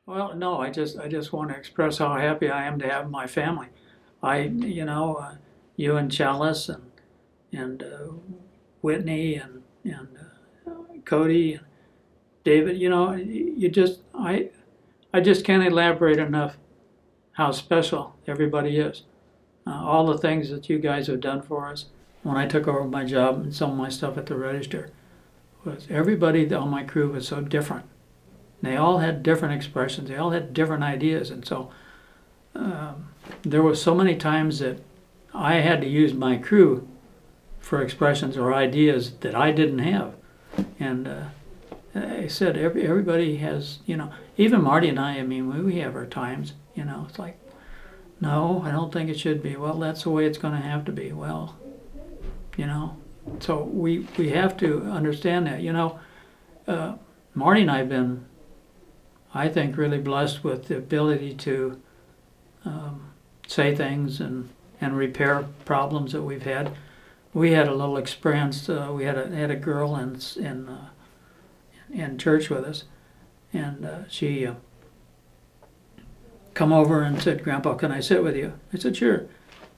Well, no, I just want to express how happy I am to have my family. You and Chalice and Whitney and Cody and David. I just can't elaborate enough how special everybody is. All the things that you guys have done for us when I took over my job and some of my stuff at the register was everybody on my crew was so different. They all had different expressions. They all had different ideas, and so there were so many times that I had to use my crew for expressions or ideas that I didn't have. And I said everybody has, even Marty and I mean, we have our times. It's like, no, I don't think it should be. Well, that's the way it's going to have to be. Well, you know, so we have to understand that. Marty and I have been, I think, really blessed with the ability to say things and repair problems that we've had. We had a little experience. We had a girl in church with us, and she come over and said, "Grandpa, can I sit with you?" I said, "Sure."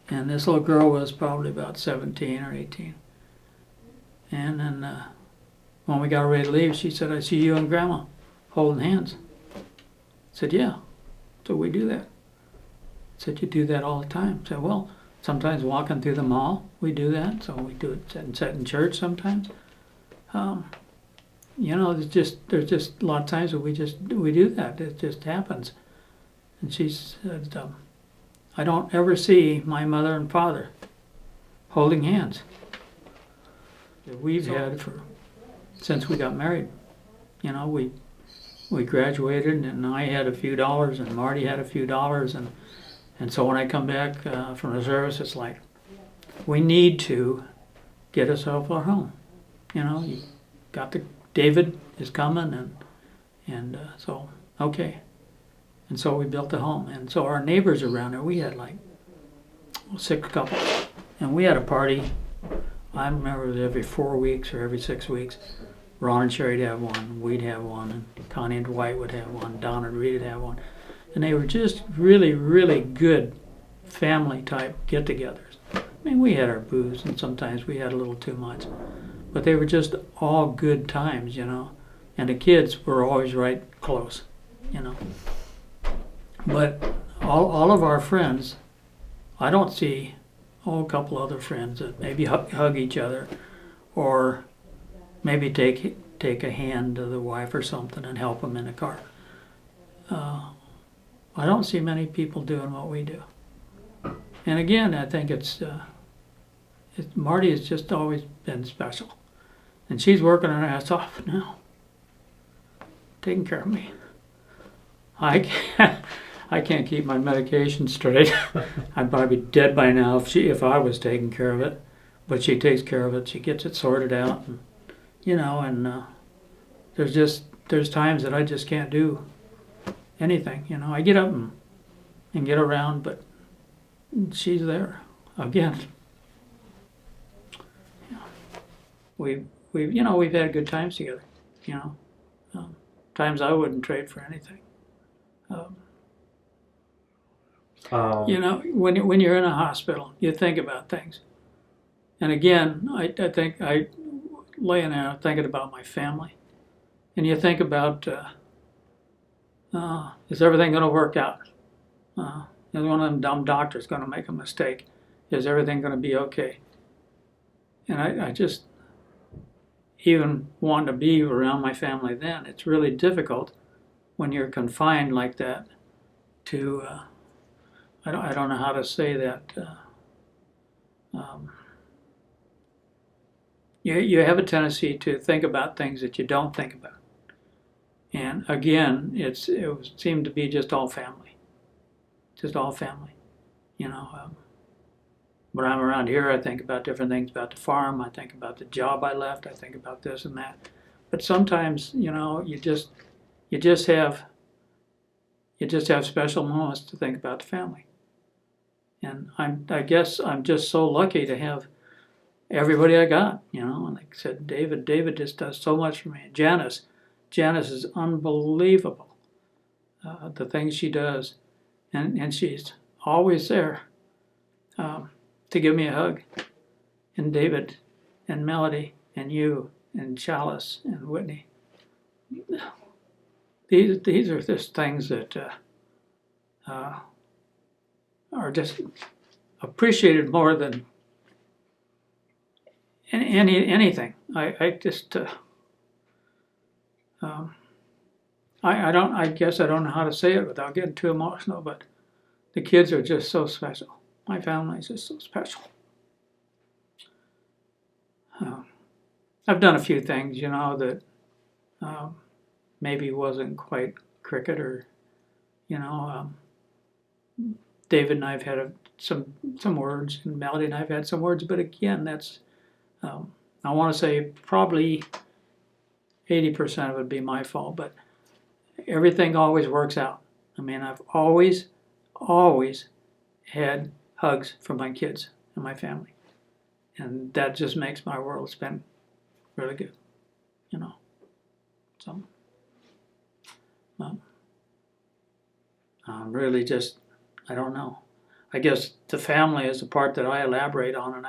And this little girl was probably about 17 or 18. And then when we got ready to leave, she said, "I see you and Grandma holding hands." I said, "Yeah." So we do that. I said, "You do that all the time?" I said, "Well, sometimes walking through the mall, we do that. So we do it and sit in church sometimes. There's just a lot of times that we do that. It just happens." And she said, "I don't ever see my mother and father holding hands that we've had since we got married. We graduated, and I had a few dollars, and Marty had a few dollars, and so when I come back from the service, it's like we need to get ourselves our home. You got the David is coming, and so okay." And so we built a home. And so our neighbors around there, we had like 6 couples. And we had a party. I remember it was every 4 weeks or every 6 weeks. Ron and Sherry'd have one, we'd have one, and Connie and Dwight would have one, Don and Rita'd have one. And they were just really, really good family type get-togethers. I mean, we had our booze, and sometimes we had a little too much. But they were just all good times, And the kids were always right close. But all of our friends, I don't see a couple other friends that maybe hug each other or maybe take a hand to the wife or something and help them in the car. I don't see many people doing what we do. And again, I think Marty has just always been special. And she's working her ass off now, taking care of me. I can't keep my medication straight. I'd probably be dead by now if I was taking care of it. But she takes care of it. She gets it sorted out, and there's times that I just can't do anything. I get up and get around, but she's there again. We've had good times together. Times I wouldn't trade for anything. When you're in a hospital, you think about things. And again, I think I laying there thinking about my family, and you think about is everything going to work out? Is one of them dumb doctors going to make a mistake? Is everything going to be okay? And I just even wanted to be around my family then. It's really difficult when you're confined like that to. I don't know how to say that. You have a tendency to think about things that you don't think about. And again, it seemed to be just all family. Just all family. When I'm around here, I think about different things about the farm. I think about the job I left. I think about this and that. But sometimes, you just have special moments to think about the family. And I guess I'm just so lucky to have everybody I got, And like I said, David just does so much for me. Janice is unbelievable. the things she does, and she's always there to give me a hug. And David, and Melody, and you, and Chalice, and Whitney. These are just things that are just appreciated more than anything. I just I guess I don't know how to say it without getting too emotional, but the kids are just so special. My family is just so special. I've done a few things, you know, that maybe wasn't quite cricket, or you know, David and I've had some words, and Melody and I've had some words, but again, that's I want to say probably 80% of it would be my fault, but everything always works out. I mean, I've always had hugs from my kids and my family, and that just makes my world spin really good, you know. So really just, I don't know. I guess the family is the part that I elaborate on, and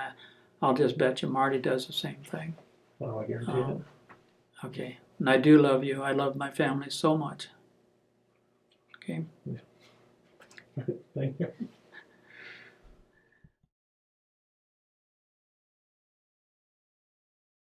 I'll just bet you Marty does the same thing. Oh, I guarantee it. Okay, and I do love you. I love my family so much. Okay. Thank you.